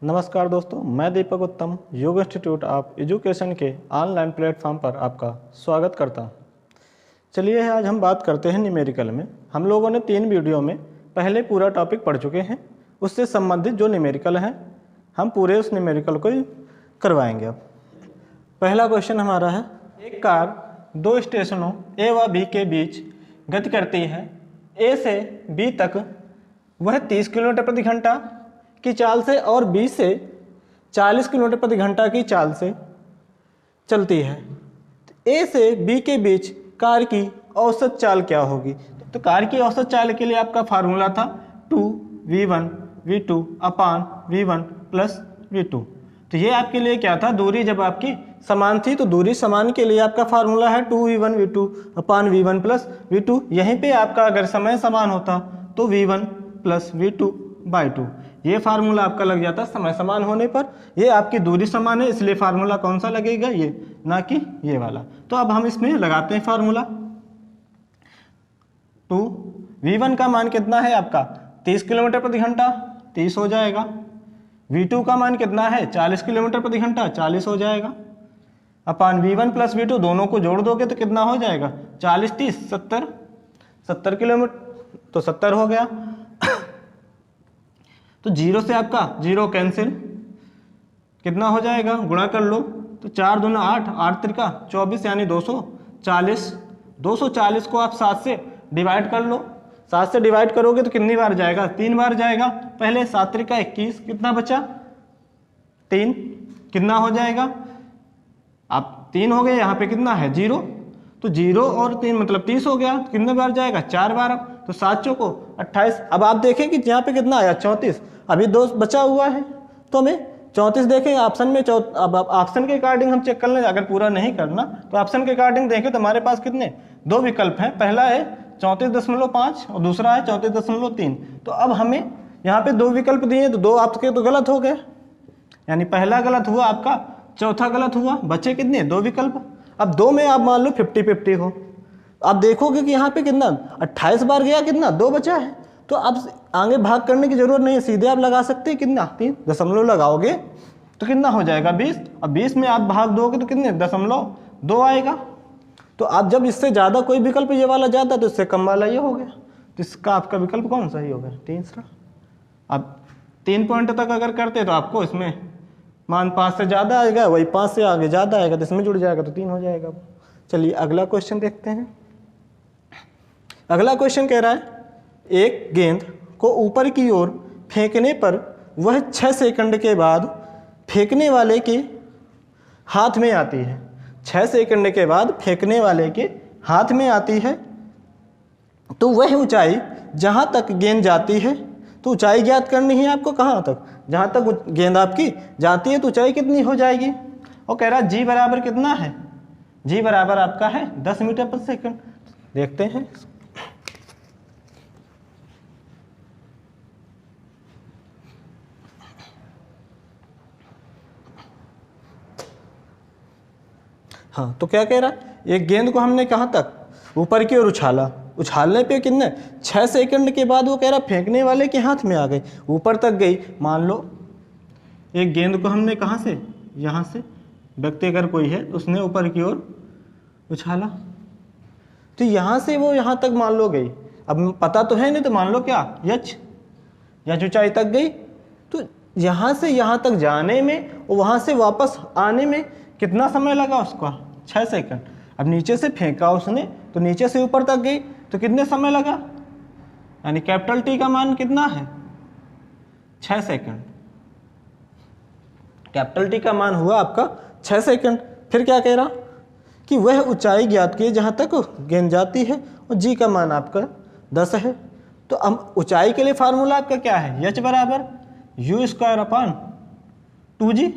नमस्कार दोस्तों, मैं दीपक उत्तम योग इंस्टीट्यूट ऑफ एजुकेशन के ऑनलाइन प्लेटफॉर्म पर आपका स्वागत करता हूं। चलिए आज हम बात करते हैं न्यूमेरिकल में। हम लोगों ने 3 वीडियो में पहले पूरा टॉपिक पढ़ चुके हैं। उससे संबंधित जो न्यूमेरिकल हैं हम पूरे उस न्यूमेरिकल को ही करवाएंगे। अब पहला क्वेश्चन हमारा है, एक कार 2 स्टेशनों ए व बी के बीच गति करती है। ए से बी तक वह 30 किलोमीटर प्रति घंटा की चाल से और बी से 40 किलोमीटर प्रति घंटा की चाल से चलती है। ए से बी के बीच कार की औसत चाल क्या होगी? तो कार की औसत चाल के लिए आपका फार्मूला था 2v1 v2 अपान v1 प्लस v2। तो ये आपके लिए क्या था, दूरी जब आपकी समान थी तो दूरी समान के लिए आपका फार्मूला है 2v1 v2 अपान v1 प्लस v2। यहीं पे आपका अगर समय समान होता तो v1 प्लस v2 बाई 2, ये फार्मूला आपका लग जाता समय समान होने पर। ये आपकी दूरी समान है इसलिए फार्मूला कौन सा लगेगा, ये, ना कि ये वाला। तो अब हम इसमें लगाते हैं फार्मूला। 2v1 का मान कितना है आपका 30 किलोमीटर प्रति घंटा, 30 हो जाएगा। v2 का मान कितना है 40 किलोमीटर प्रति घंटा, 40 हो जाएगा। अपान v1 प्लस v2 दोनों को जोड़ दोगे तो कितना हो जाएगा 40 30 70, 70 किलोमीटर तो 70 हो गया। तो 0 से आपका 0 कैंसिल, कितना हो जाएगा, गुणा कर लो तो 4 दूना 8, 8 त्रिका 24 यानी 240। 240 को आप 7 से डिवाइड कर लो। 7 से डिवाइड करोगे तो कितनी बार जाएगा, 3 बार जाएगा। पहले 7 त्रिका 21, कितना बचा 3, कितना हो जाएगा, आप 3 हो गए, यहाँ पे कितना है 0, तो 0 और 3 मतलब 30 हो गया। कितने बार जाएगा 4 बार। अब तो 7 चौको 28। अब आप देखें कि यहाँ पे कितना आया 34, अभी 2 बचा हुआ है तो हमें 34 देखें ऑप्शन में। अब ऑप्शन के अकॉर्डिंग हम चेक कर लें, अगर पूरा नहीं करना तो ऑप्शन के अकॉर्डिंग देखें तो हमारे पास कितने 2 विकल्प हैं। पहला है 34.5 और दूसरा है 34.3। तो अब हमें यहाँ पे 2 विकल्प दिए तो 2 आपके तो गलत हो गए, यानी पहला गलत हुआ आपका, चौथा गलत हुआ, बचे कितने 2 विकल्प। अब 2 में आप मान लो 50-50 हो, आप देखोगे कि यहाँ पे कितना 28 बार गया, कितना 2 बचा है। तो अब आगे भाग करने की जरूरत नहीं है, सीधे आप लगा सकते हैं कितना 3 दशमलव लगाओगे तो कितना हो जाएगा 20। अब 20 में आप भाग दोगे तो कितने 0.2 आएगा। तो आप जब इससे ज़्यादा कोई विकल्प ये वाला जाता तो इससे कम वाला ये हो गया। तो इसका आपका विकल्प कौन सा ही हो गया, तीसरा। अब 3 पॉइंट तक अगर करते तो आपको इसमें मान 5 से ज़्यादा आएगा, वही 5 से आगे ज़्यादा आएगा तो इसमें जुड़ जाएगा तो 3 हो जाएगा। चलिए अगला क्वेश्चन देखते हैं। अगला क्वेश्चन कह रहा है, एक गेंद को ऊपर की ओर फेंकने पर वह 6 सेकंड के बाद फेंकने वाले के हाथ में आती है। 6 सेकंड के बाद फेंकने वाले के हाथ में आती है तो वह ऊंचाई जहां तक गेंद जाती है, तो ऊंचाई ज्ञात करनी है आपको, कहां तक, जहां तक गेंद आपकी जाती है तो ऊंचाई कितनी हो जाएगी। और कह रहा है जी बराबर कितना है, जी बराबर आपका है 10 मीटर पर सेकंड। देखते हैं। हाँ, तो क्या कह रहा है, एक गेंद को हमने कहाँ तक ऊपर की ओर उछाला, उछालने पे कितने 6 सेकंड के बाद वो कह रहा फेंकने वाले के हाथ में आ गई, ऊपर तक गई। मान लो एक गेंद को हमने कहाँ से, यहाँ से, व्यक्ति अगर कोई है उसने ऊपर की ओर उछाला तो यहाँ से वो यहाँ तक मान लो गई। अब पता तो है नहीं तो मान लो क्या यच ऊंचाई तक गई। तो यहाँ से यहाँ तक जाने में और वहाँ से वापस आने में कितना समय लगा उसका 6 सेकंड। अब नीचे से फेंका उसने तो नीचे से ऊपर तक गई तो कितने समय लगा, यानी कैपिटल टी का मान कितना है 6 सेकंड। कैपिटल टी का मान हुआ आपका 6 सेकंड। फिर क्या कह रहा कि वह ऊंचाई ज्ञात की जहाँ तक गेंद जाती है और जी का मान आपका 10 है। तो अब ऊंचाई के लिए फार्मूला आपका क्या है, यच बराबर यू स्क्वायर अपान 2g,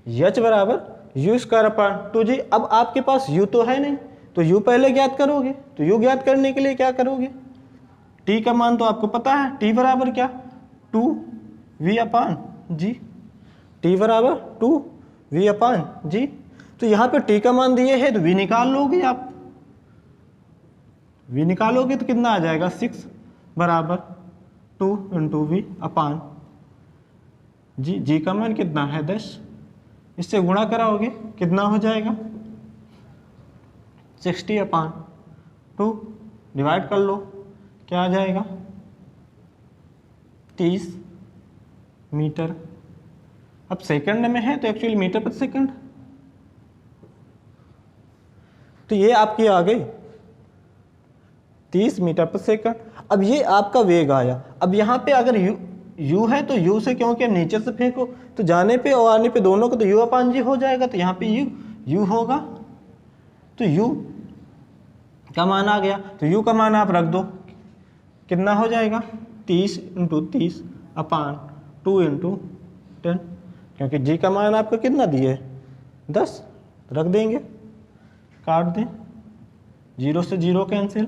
यच बराबर यू स्क्वायर अपान 2g। अब आपके पास u तो है नहीं तो u पहले ज्ञात करोगे, तो u ज्ञात करने के लिए क्या करोगे, t का मान तो आपको पता है, t बराबर क्या 2v अपान g, t बराबर 2v अपान g। तो यहाँ पे t का मान दिए है तो v निकाल लोगे आप, v निकालोगे तो कितना आ जाएगा 6 बराबर 2 × v अपान जी का मान कितना है 10, इससे गुणा कराओगे कितना हो जाएगा 60/2, डिवाइड कर लो क्या आ जाएगा 30 मीटर। अब सेकंड में है तो एक्चुअली मीटर प्रति सेकंड, तो ये आपकी आ गई 30 मीटर प्रति सेकंड। अब ये आपका वेग आया। अब यहाँ पे अगर u है तो u से, क्योंकि अब नीचे से फेंको तो जाने पे और आने पे दोनों को तो u/g हो जाएगा, तो यहाँ पे u होगा, तो u का मान आ गया। तो u का मान आप रख दो, कितना हो जाएगा 30 × 30/2 × 10, क्योंकि g का मान आपका कितना दिए है 10, रख देंगे, काट दें, 0 से 0 कैंसिल,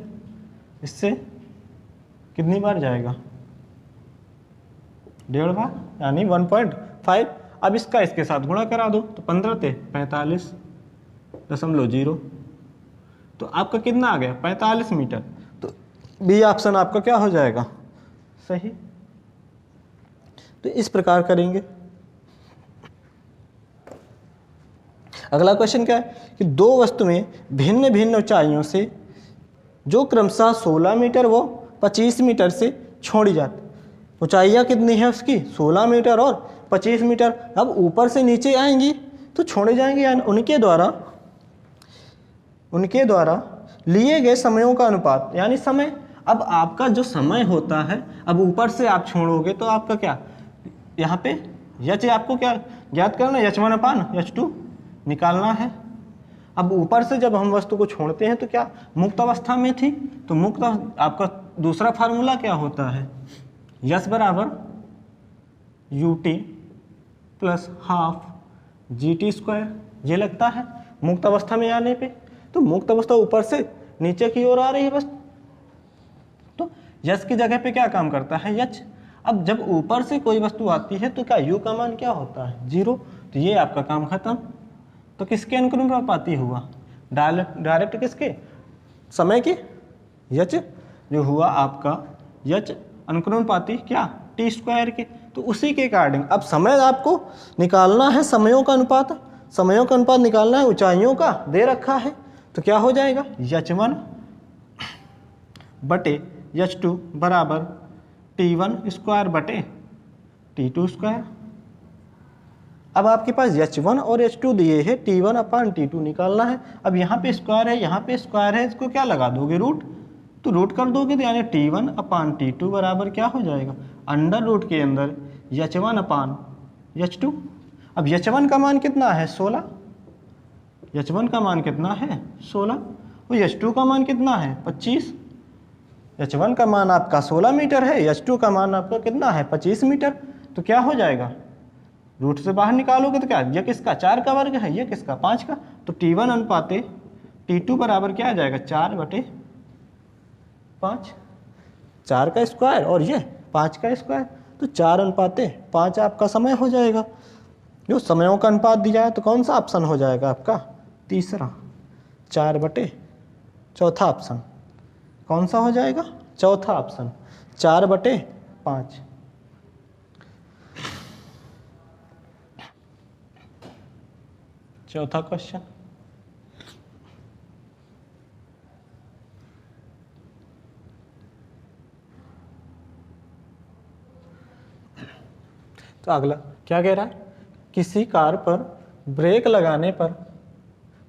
इससे कितनी बार जाएगा 1.5 बार, यानी 1.5। अब इसका इसके साथ गुणा करा दो तो 15 × 45.0, तो आपका कितना आ गया 45 मीटर। तो बी ऑप्शन आपका क्या हो जाएगा सही। तो इस प्रकार करेंगे। अगला क्वेश्चन क्या है कि दो वस्तुएं भिन्न भिन्न ऊंचाइयों से जो क्रमशः 16 मीटर व 25 मीटर से छोड़ी जाती, ऊंचाइयाँ कितनी है उसकी 16 मीटर और 25 मीटर। अब ऊपर से नीचे आएंगी तो छोड़े जाएंगे, यानी उनके द्वारा लिए गए समयों का अनुपात, यानी समय। अब आपका जो समय होता है, अब ऊपर से आप छोड़ोगे तो आपका क्या यहाँ पे यच आपको क्या ज्ञात करना, h1/h2 निकालना है। अब ऊपर से जब हम वस्तु को छोड़ते हैं तो क्या मुक्त अवस्था में थी, तो मुक्त आपका दूसरा फार्मूला क्या होता है यस बराबर ut + ½ GT², ये लगता है मुक्त अवस्था में आने पे। तो मुक्त अवस्था ऊपर से नीचे की ओर आ रही है बस, तो यस की जगह पे क्या काम करता है यच। अब जब ऊपर से कोई वस्तु आती है तो क्या u का मान क्या होता है 0, तो ये आपका काम खत्म। तो किसके अनुक्रमानुपाती हुआ डायरेक्ट किसके समय के यच, जो हुआ आपका यच अनुक्रमानुपाती क्या t² के। तो उसी के अकॉर्डिंग अब समय आपको निकालना है, समयों का अनुपात निकालना है, ऊंचाइयों का दे रखा है, तो क्या हो जाएगा h1/h2 बराबर t1² अब आपके पास h1 और h2 दिए हैं, t1/t2 निकालना है। अब यहाँ पे स्क्वायर है, यहाँ पे स्क्वायर है, इसको क्या लगा दोगे रूट, तो रूट कर दोगे तो यानी t1/t2 बराबर क्या हो जाएगा अंडर रूट के अंदर h1/h2। अब h1 का मान कितना है 16, h1 का मान कितना है 16 और h2 का मान कितना है 25। h1 का मान आपका 16 मीटर है, h2 का मान आपका कितना है 25 मीटर। तो क्या हो जाएगा रूट से बाहर निकालोगे तो क्या ये किसका 4 का वर्ग है, ये किसका 5 का। तो t1/t2 बराबर क्या आ जाएगा 4/5, 4 का स्क्वायर और ये 5 का स्क्वायर, तो 4/5 आपका समय हो जाएगा। जो समयों का अनुपात दिया है तो कौन सा ऑप्शन हो जाएगा आपका तीसरा 4/4 ऑप्शन, कौन सा हो जाएगा चौथा ऑप्शन 4/5। चौथा क्वेश्चन, तो अगला क्या कह रहा है, किसी कार पर ब्रेक लगाने पर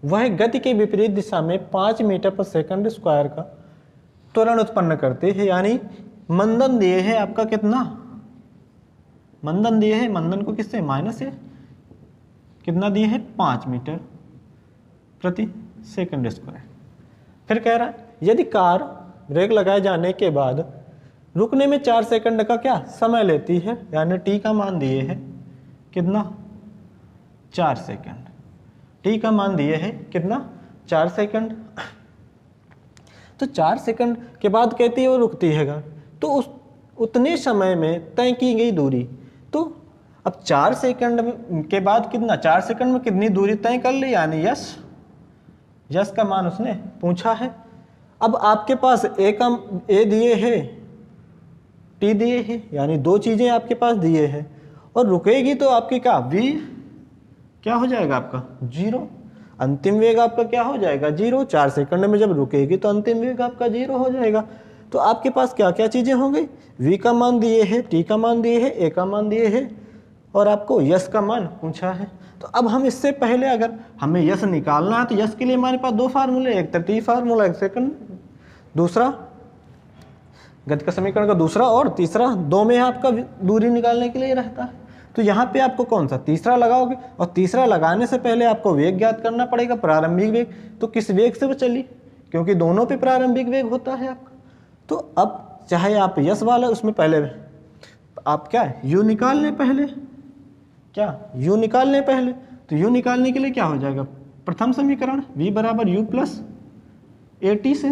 वह गति के विपरीत दिशा में 5 मीटर पर सेकंड स्क्वायर का त्वरण उत्पन्न करते हैं। यानी मंदन दिए है आपका कितना, मंदन दिए है, मंदन को किससे माइनस से कितना दिए है 5 मीटर प्रति सेकंड स्क्वायर। फिर कह रहा है यदि कार ब्रेक लगाए जाने के बाद रुकने में 4 सेकंड का क्या समय लेती है, यानी टी का मान दिए है कितना 4 सेकंड, टी का मान दिए है कितना 4 सेकंड। तो 4 सेकंड के बाद कहती है वो रुकती है, तो उस उतने समय में तय की गई दूरी, तो अब 4 सेकंड के बाद कितना 4 सेकंड में कितनी दूरी तय कर ली, यानी यस का मान उसने पूछा है। अब आपके पास ए दिए है टी दिए है, यानी 2 चीज़ें आपके पास दिए हैं और रुकेगी तो आपकी क्या v क्या हो जाएगा आपका 0, अंतिम वेग आपका क्या हो जाएगा 0। 4 सेकंड में जब रुकेगी तो अंतिम वेग आपका 0 हो जाएगा। तो आपके पास क्या क्या चीज़ें हो गई, v का मान दिए है, t का मान दिए है, a का मान दिए है और आपको यस का मान पूछा है। तो अब हम इससे पहले अगर हमें यस निकालना है तो यस के लिए हमारे पास दो फार्मूले, एक तरतीब फार्मूला, एक सेकंड, दूसरा गति का समीकरण का दूसरा और तीसरा, दो में आपका दूरी निकालने के लिए रहता है। तो यहाँ पे आपको कौन सा तीसरा लगाओगे और तीसरा लगाने से पहले आपको वेग ज्ञात करना पड़ेगा, प्रारंभिक वेग। तो किस वेग से वो चली, क्योंकि दोनों पे प्रारंभिक वेग होता है आपका। तो अब चाहे आप यस वाला उसमें पहले आप क्या है यू निकाल लें पहले, क्या यू निकाल लें पहले। तो यू निकालने के लिए क्या हो जाएगा, प्रथम समीकरण v बराबर u प्लस AT से।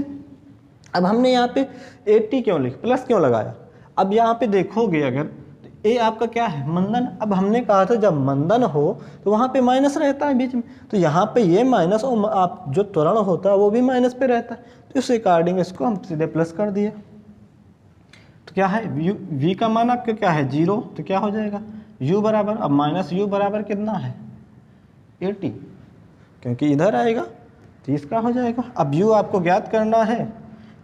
अब हमने यहाँ पे AT क्यों प्लस क्यों लगाया, अब यहाँ पे देखोगे अगर तो A आपका क्या है मंदन। अब हमने कहा था जब मंदन हो तो वहाँ पे माइनस रहता है बीच में, तो यहाँ पे ये माइनस और आप जो त्वरण होता है वो भी माइनस पे रहता है, तो इस अकॉर्डिंग इसको हम सीधे प्लस कर दिए। तो क्या है v का मान आपका क्या है 0, तो क्या हो जाएगा u बराबर, अब माइनस u बराबर कितना है 80, क्योंकि इधर आएगा 30 का हो जाएगा। अब u आपको ज्ञात करना है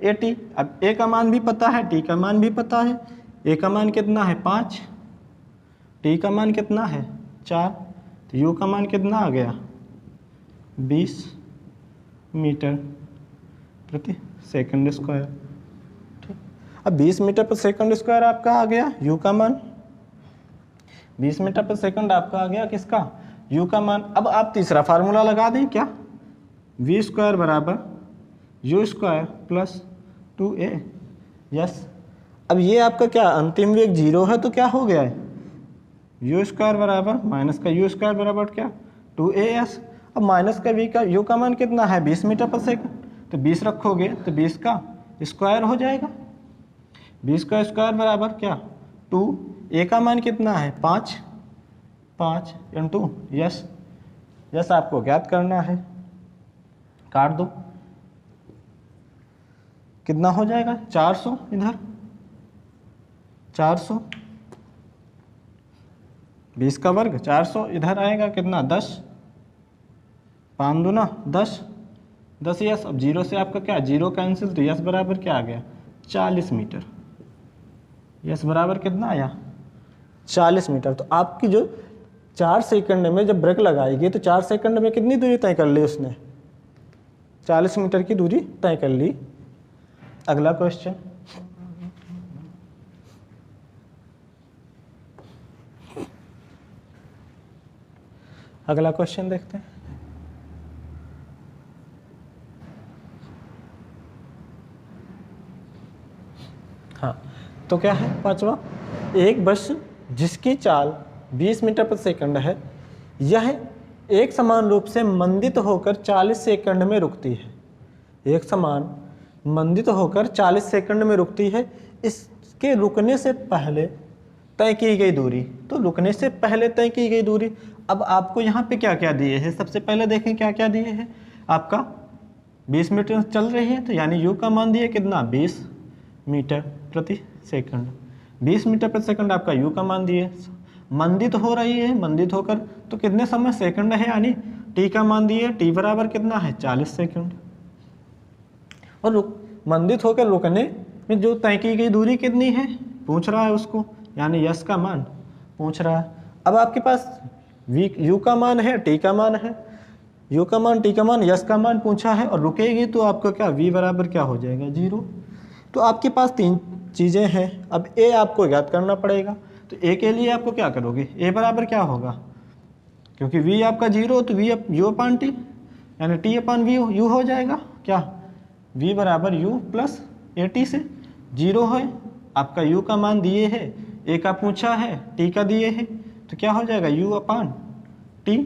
80। अब a का मान भी पता है, t का मान भी पता है। a का मान कितना है 5, t का मान कितना है 4, तो u का मान कितना आ गया 20 मीटर प्रति सेकंड स्क्वायर। ठीक, अब 20 मीटर पर सेकंड स्क्वायर आपका आ गया u का मान, 20 मीटर पर सेकंड आपका आ गया किसका u का मान। अब आप तीसरा फार्मूला लगा दें, क्या v स्क्वायर बराबर u square plus 2a yes. अब ये आपका क्या अंतिम वेग 0 है, तो क्या हो गया है u स्क्वायर बराबर माइनस का u स्क्वायर बराबर क्या 2as। अब माइनस का v का u का मान कितना है 20 मीटर पर सेकंड, तो 20 रखोगे तो 20 का स्क्वायर हो जाएगा, 20 का स्क्वायर बराबर क्या 2, a का मान कितना है 5, 5 इंटू यस, यस आपको ज्ञात करना है, काट दो कितना हो जाएगा 400, इधर 400, 20 का वर्ग 400, इधर आएगा कितना 10, 5 दूना 10, 10 यस। अब 0 से आपका क्या 0 कैंसिल, तो यस बराबर क्या आ गया 40 मीटर, यस बराबर कितना आया 40 मीटर। तो आपकी जो 4 सेकंड में जब ब्रेक लगाएगी तो 4 सेकंड में कितनी दूरी तय कर ली उसने, 40 मीटर की दूरी तय कर ली। अगला क्वेश्चन, अगला क्वेश्चन देखते हैं। हाँ, तो क्या है पांचवा, एक बस जिसकी चाल 20 मीटर पर सेकंड है, यह एक समान रूप से मंदित होकर 40 सेकंड में रुकती है। एक समान मंदित होकर 40 सेकंड में रुकती है। इसके रुकने से पहले तय की गई दूरी, तो रुकने से पहले तय की गई दूरी। अब आपको यहाँ पे क्या क्या दिए हैं, सबसे पहले देखें क्या क्या दिए हैं। आपका 20 मीटर चल रही है, तो यानी u का मान दिए कितना 20 मीटर प्रति सेकंड, 20 मीटर प्रति सेकंड आपका u का मान दिए। मंदित हो रही है, मंदित होकर तो कितने समय सेकंड है, यानी t का मान दिए, t बराबर कितना है 40 सेकंड। और मंदित होकर रुकने में जो तय की गई दूरी कितनी है पूछ रहा है उसको, यानी यस का मान पूछ रहा है। अब आपके पास u का मान है, t का मान है, u का मान, t का मान, यस का मान पूछा है, और रुकेगी तो आपका क्या v बराबर क्या हो जाएगा 0। तो आपके पास तीन चीज़ें हैं। अब a आपको ज्ञात करना पड़ेगा, तो a के लिए आपको क्या करोगे, a बराबर क्या होगा, क्योंकि v आपका 0 तो v u अपान टी, यानी t अपान v u हो जाएगा क्या v बराबर u प्लस AT से 0 है। आपका u का मान दिए है, a का पूछा है, t का दिए है, तो क्या हो जाएगा u अपान t,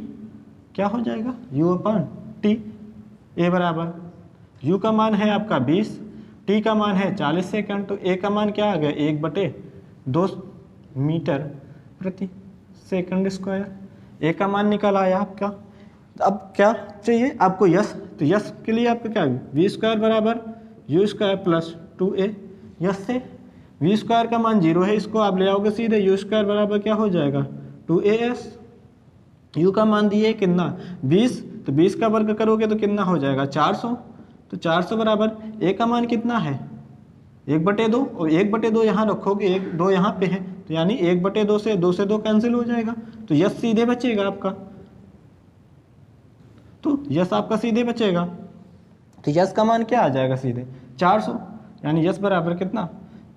क्या हो जाएगा u अपान t। a बराबर u का मान है आपका 20, t का मान है 40 सेकंड, तो a का मान क्या आ गया 1/2 मीटर प्रति सेकंड स्क्वायर। a का मान निकल आया आपका। अब क्या चाहिए आपको यस, तो यस के लिए आपका क्या v स्क्वायर बराबर u square plus 2a। Yes से v स्क्वायर का मान 0 है, इसको आप ले आओगे सीधे, u स्क्वायर बराबर क्या हो जाएगा 2as, u का मान दिए कितना 20, तो 20 का वर्ग करोगे तो कितना हो जाएगा 400, तो 400 बराबर a का मान कितना है 1/2, और 1/2 यहाँ रखोगे, 1/2 यहाँ पे है, तो यानी 1/2 से 2 कैंसिल हो जाएगा, तो यस सीधे बचेगा आपका, तो यस आपका सीधे बचेगा, तो यस का मान क्या आ जाएगा सीधे 400, यानी यस बराबर कितना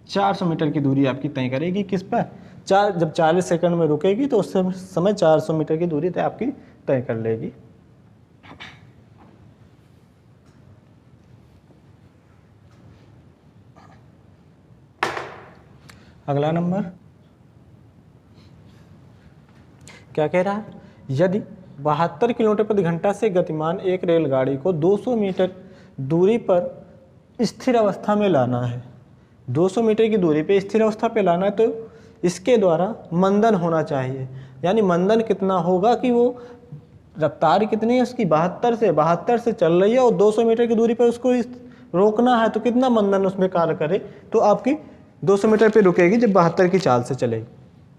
400 मीटर की दूरी आपकी तय करेगी किस पर जब 40 सेकंड में रुकेगी तो उस समय 400 मीटर की दूरी आपकी तय कर लेगी। अगला नंबर क्या कह रहा है, यदि 72 किलोमीटर प्रति घंटा से गतिमान एक रेलगाड़ी को 200 मीटर दूरी पर स्थिर अवस्था में लाना है, 200 मीटर की दूरी पे स्थिर अवस्था पे लाना है, तो इसके द्वारा मंदन होना चाहिए, यानी मंदन कितना होगा कि वो रफ्तार कितनी है उसकी 72 से चल रही है और 200 मीटर की दूरी पे उसको रोकना है, तो कितना मंदन उसमें कार्य करे, तो आपकी 200 मीटर पे रुकेगी जब 72 की चाल से चलेगी।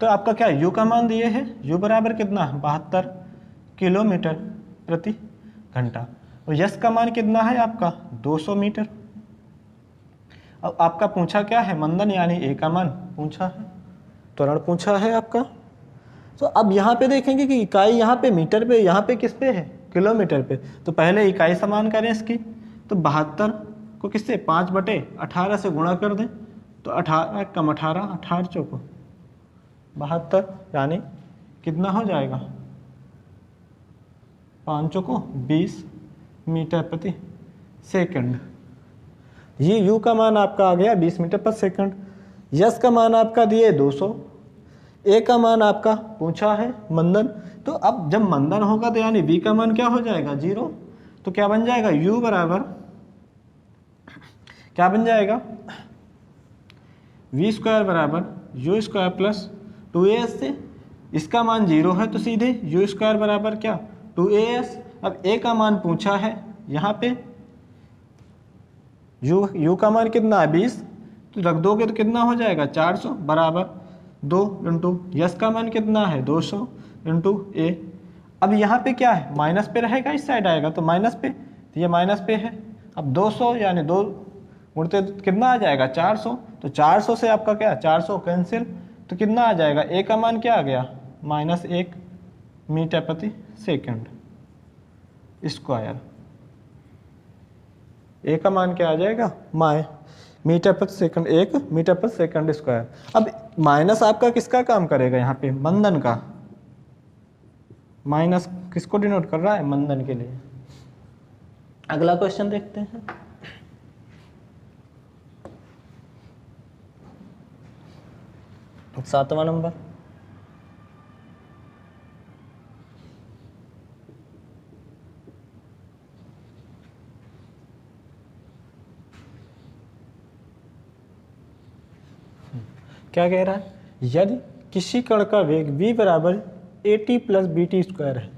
तो आपका क्या u का मान दिए है, u बराबर कितना 72 किलोमीटर प्रति घंटा, और यस का मान कितना है आपका 200 मीटर। अब आपका पूछा क्या है मंदन, यानी ए का मान पूछा है, त्वरण पूछा है आपका। तो अब यहाँ पे देखेंगे कि इकाई यहाँ पे मीटर पे, यहाँ पे किस पे है किलोमीटर पे, तो पहले इकाई समान करें इसकी, तो 72 को किससे 5/18 से गुणा कर दें, तो 18 कम 18 18 चौको 72, यानी कितना हो जाएगा 5 चौको 20 मीटर प्रति सेकंड। ये u का मान आपका आ गया 20 मीटर पर सेकंड, यस का मान आपका दिए 200, ए का मान आपका पूछा है मंदन, तो अब जब मंदन होगा तो यानी v का मान क्या हो जाएगा 0, तो क्या बन जाएगा u बराबर क्या बन जाएगा v स्क्वायर बराबर u स्क्वायर प्लस 2as, से इसका मान 0 है तो सीधे u स्क्वायर बराबर क्या 2as। अब a का मान पूछा है, यहाँ पे u का मान कितना है 20, तो रख दोगे तो कितना हो जाएगा 400 बराबर 2 इंटू यस का मान कितना है 200 इंटू ए। अब यहाँ पे क्या है माइनस पे रहेगा, इस साइड आएगा तो माइनस पे, तो ये माइनस पे है। अब 200 यानी 2 उड़ते कितना आ जाएगा 400, तो 400 से आपका क्या 400 कैंसिल, तो कितना आ जाएगा ए का मान क्या आ गया -1 मीटर प्रति सेकंड स्क्वायर। ए का मान क्या आ जाएगा मीटर प्रति सेकंड, 1 मीटर प्रति सेकंड स्क्वायर। अब माइनस आपका किसका काम करेगा, यहाँ पे मंदन का, माइनस किसको डिनोट कर रहा है मंदन के लिए। अगला क्वेश्चन देखते हैं। सातवां नंबर, क्या कह रहा है, यदि किसी कण का वेग v बराबर at प्लस बीटी स्क्वायर है,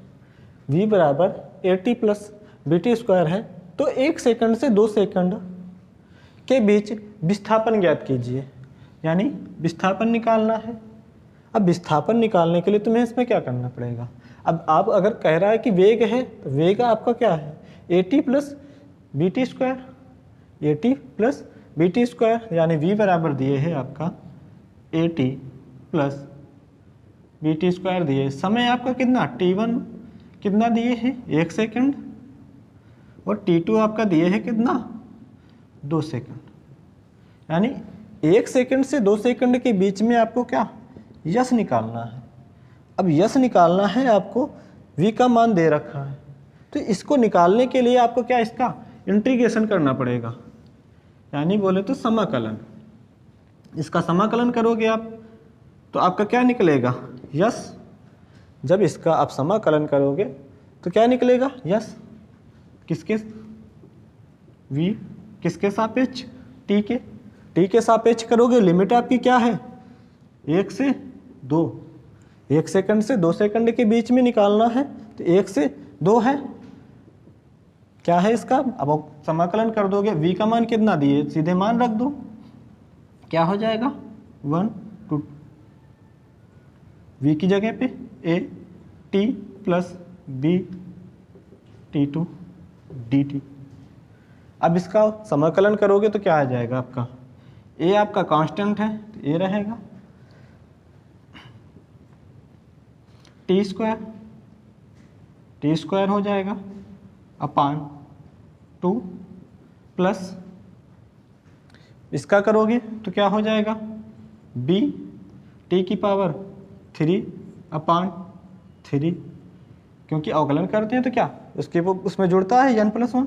v बराबर at प्लस बीटी स्क्वायर है, तो 1 सेकंड से 2 सेकंड के बीच विस्थापन ज्ञात कीजिए, यानी विस्थापन निकालना है। अब विस्थापन निकालने के लिए तुम्हें इसमें क्या करना पड़ेगा, अब आप अगर कह रहा है कि वेग है तो वेग आपका क्या है at plus BT square, at plus BT square, यानी v बराबर दिए है आपका at प्लस बीटी स्क्वायर दिए, समय आपका कितना t1 कितना दिए है 1 सेकंड, और t2 आपका दिए है कितना 2 सेकंड, यानी 1 सेकंड से 2 सेकंड के बीच में आपको क्या यस निकालना है। अब यस निकालना है आपको, v का मान दे रखा है, तो इसको निकालने के लिए आपको क्या इसका इंटीग्रेशन करना पड़ेगा, यानी बोले तो समाकलन। इसका समाकलन करोगे आप तो आपका क्या निकलेगा यस, जब इसका आप समाकलन करोगे तो क्या निकलेगा यस, किसके v किसके सापेक्ष t के सापेक्ष करोगे, लिमिट आपकी क्या है 1 से 2, 1 सेकंड से 2 सेकंड के बीच में निकालना है, तो 1 से 2 है, क्या है इसका, अब आप समाकलन कर दोगे, v का मान कितना दिए सीधे मान रख दो, क्या हो जाएगा 1 2, v की जगह पे a t plus b t2 dt। अब इसका समाकलन करोगे तो क्या आ जाएगा आपका, a आपका कांस्टेंट है तो a रहेगा, टी स्क्वायर हो जाएगा अपान 2 प्लस इसका करोगे तो क्या हो जाएगा b t की पावर 3 अपान 3, क्योंकि अवकलन करते हैं तो क्या उसके वो उसमें जुड़ता है n+1,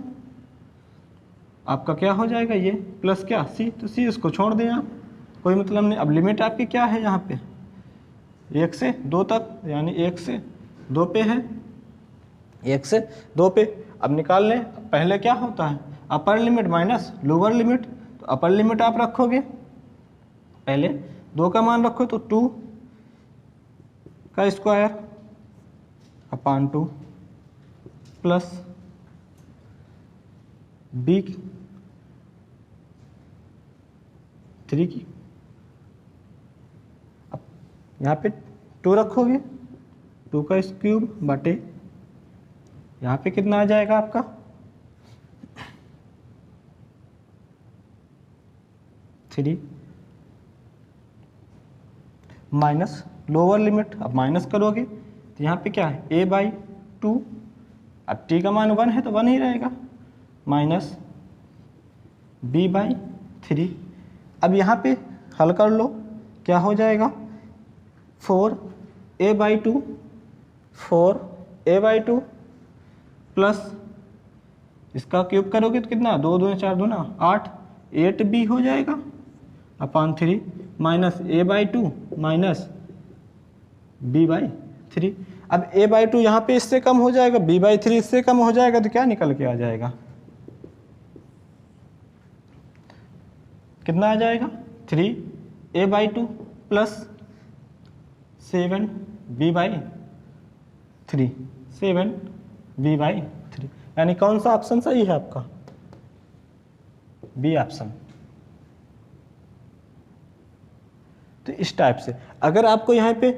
आपका क्या हो जाएगा ये प्लस क्या c, तो c इसको छोड़ दें आप, कोई मतलब नहीं। अब लिमिट आपकी क्या है यहाँ पे 1 से 2 तक, यानी 1 से 2 पे है, 1 से 2 पे। अब निकाल लें, पहले क्या होता है upper limit minus lower limit, तो अपर लिमिट आप रखोगे, पहले 2 का मान रखो तो 2 का स्क्वायर अपान 2 प्लस b 3 की, अब यहाँ पे 2 रखोगे 2 का क्यूब बटे यहाँ पे कितना आ जाएगा आपका 3 माइनस लोअर लिमिट, अब माइनस करोगे तो यहाँ पे क्या है a/2, अब t का मान 1 है तो 1 ही रहेगा, माइनस b/3। अब यहाँ पे हल कर लो, क्या हो जाएगा 4a/2 प्लस इसका क्यूब करोगे तो कितना 2 2 4 2 8, 8b हो जाएगा अपान 3 माइनस a/2 माइनस b/3। अब a/2 यहाँ पे इससे कम हो जाएगा, b/3 इससे कम हो जाएगा, तो क्या निकल के आ जाएगा, कितना आ जाएगा 3a/2 प्लस 7b/3, 7b/3, यानी कौन सा ऑप्शन सही है आपका, बी ऑप्शन। तो इस टाइप से अगर आपको यहाँ पे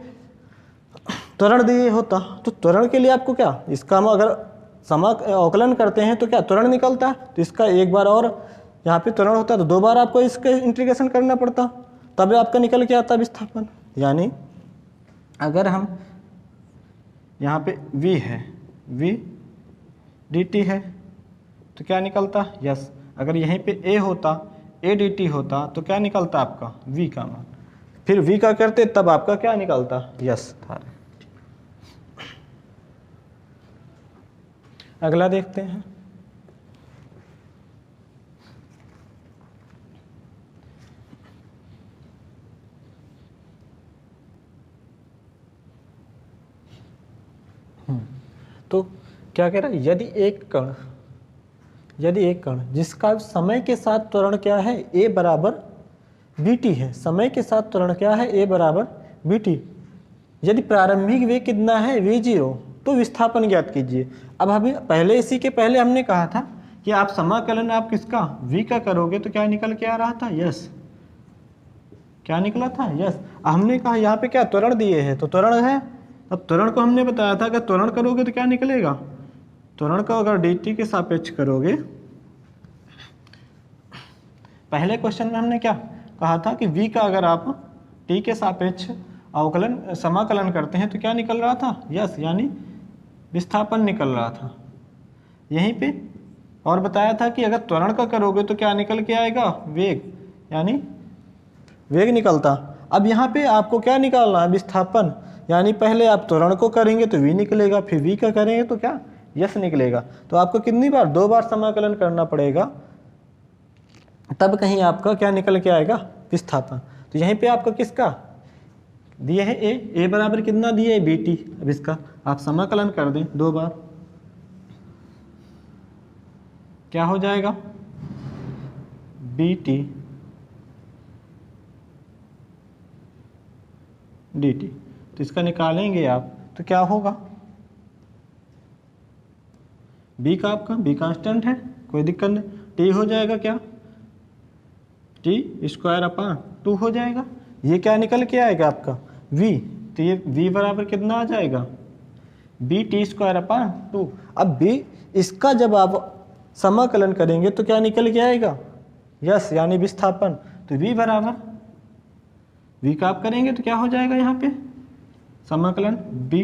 त्वरण दिए होता तो त्वरण के लिए आपको क्या, इसका हम अगर अवकलन करते हैं तो क्या त्वरण निकलता है, तो इसका एक बार और यहाँ पे त्वरण होता है तो 2 बार आपको इसका इंटीग्रेशन करना पड़ता, तब आपका निकल के आता विस्थापन। यानी अगर हम यहाँ पे v है, v dt है तो क्या निकलता, यस। अगर यहीं पे a होता, a dt होता तो क्या निकलता आपका v का मान, फिर v का करते तब आपका क्या निकलता, यस था। अगला देखते हैं, तो क्या कह रहा है, यदि एक कण जिसका समय के साथ त्वरण क्या है a बराबर bt है, समय के साथ त्वरण क्या है a बराबर bt, यदि प्रारंभिक वेग कितना है v0, तो विस्थापन ज्ञात कीजिए। अब हमें पहले इसी के पहले हमने कहा था कि आप समाकलन आप किसका v का करोगे तो क्या निकल के आ रहा था, यस, क्या निकला था, यस। हमने कहा यहाँ पे क्या त्वरण दिए हैं तो त्वरण है, अब त्वरण को हमने बताया था कि त्वरण करोगे तो क्या निकलेगा, त्वरण को अगर dt के सापेक्ष करोगे, पहले क्वेश्चन में हमने क्या कहा था कि v का अगर आप t के सापेक्ष अवकलन समाकलन करते हैं तो क्या निकल रहा था, यस, यानी विस्थापन निकल रहा था यहीं पे। और बताया था कि अगर त्वरण का करोगे तो क्या निकल के आएगा, वेग, यानी वेग निकलता। अब यहाँ पे आपको क्या निकालना है, विस्थापन, यानी पहले आप त्वरण को करेंगे तो v निकलेगा, फिर v का करेंगे तो क्या यस निकलेगा। तो आपको कितनी बार, 2 बार समाकलन करना पड़ेगा, तब कहीं आपका क्या निकल के आएगा, विस्थापन। तो यहीं पे आपका किसका दिए है a बराबर कितना दिए है bt, अब इसका आप समाकलन कर दें 2 बार, क्या हो जाएगा bt dt, तो इसका निकालेंगे आप तो क्या होगा, b का आपका b कांस्टेंट है, कोई दिक्कत नहीं, t हो जाएगा क्या t स्क्वायर अपान 2 हो जाएगा, ये क्या निकल के आएगा आपका v, तो ये v बराबर कितना आ जाएगा, बी टी स्क्वायर अपॉन 2। अब b इसका जब आप समाकलन करेंगे तो क्या निकल के आएगा, यस यानी विस्थापन। तो v बराबर v का आप करेंगे तो क्या हो जाएगा यहाँ पे समाकलन b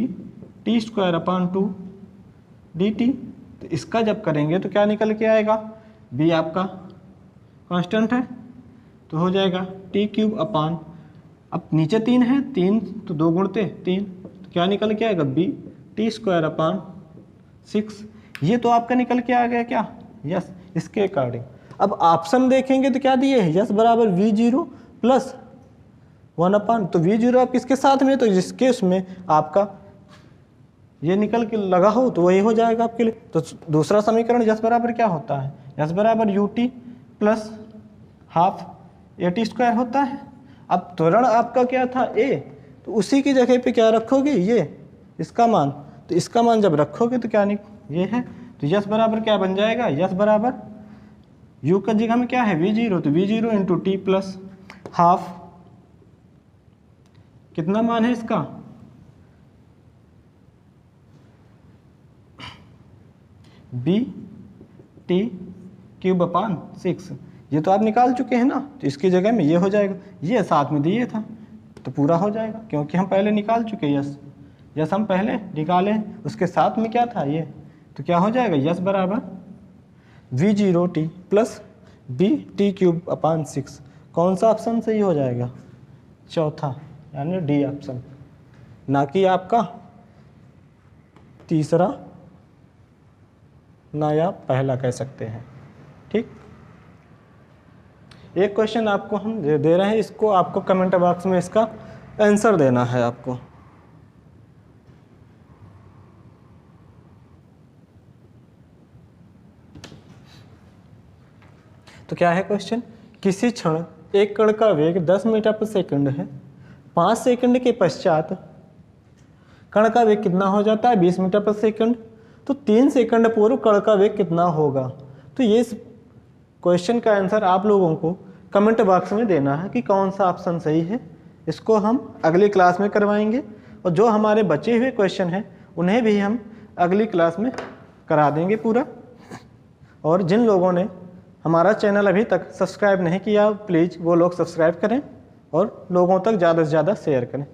t square upon 2 d t. तो इसका जब करेंगे तो क्या निकल के आएगा, b आपका कांस्टेंट है तो हो जाएगा टी क्यूब अपॉन, अब नीचे 3 है, 3 तो 2 गुणते 3, तो क्या निकल के आएगा बी टी स्क्वायर अपॉन 6। ये तो आपका निकल के आ गया क्या, यस इसके अकॉर्डिंग। अब ऑप्शन देखेंगे तो क्या दिए है, यस बराबर वी जीरो प्लस 1 अपॉन, तो वी जीरो आप किसके साथ में, तो जिसके उसमें आपका ये निकल के लगा हो तो वही हो जाएगा आपके लिए। तो दूसरा समीकरण यस बराबर क्या होता है, यस बराबर U T plus half A T square होता है। अब त्वरण आपका क्या था ए, तो उसी की जगह पे क्या रखोगे, ये इसका मान, तो इसका मान जब रखोगे तो क्या ये है, तो यस बराबर क्या बन जाएगा, यस बराबर यू का जगह में क्या है वी जीरो, तो we zero into T plus half, कितना मान है इसका, बी टी क्यूब अपॉन 6। ये तो आप निकाल चुके हैं ना, तो इसकी जगह में ये हो जाएगा, ये साथ में दिए था तो पूरा हो जाएगा क्योंकि हम पहले निकाल चुके यस, यस हम पहले निकाले उसके साथ में क्या था ये, तो क्या हो जाएगा यस बराबर v zero t plus b t cube upon 6। कौन सा ऑप्शन सही हो जाएगा, चौथा यानी डी ऑप्शन, ना कि आपका तीसरा ना या पहला कह सकते हैं। ठीक, एक क्वेश्चन आपको हम दे रहे हैं, इसको आपको कमेंट बॉक्स में इसका आंसर देना है आपको। तो क्या है क्वेश्चन, किसी क्षण एक कण का वेग 10 मीटर पर सेकंड है, 5 सेकंड के पश्चात कण का वेग कितना हो जाता है 20 मीटर पर सेकंड, तो 3 सेकंड पूर्व कण का वेग कितना होगा। तो ये क्वेश्चन का आंसर आप लोगों को कमेंट बॉक्स में देना है कि कौन सा ऑप्शन सही है। इसको हम अगली क्लास में करवाएंगे और जो हमारे बचे हुए क्वेश्चन हैं उन्हें भी हम अगली क्लास में करा देंगे पूरा। और जिन लोगों ने हमारा चैनल अभी तक सब्सक्राइब नहीं किया प्लीज़ वो लोग सब्सक्राइब करें और लोगों तक ज़्यादा से ज़्यादा शेयर करें।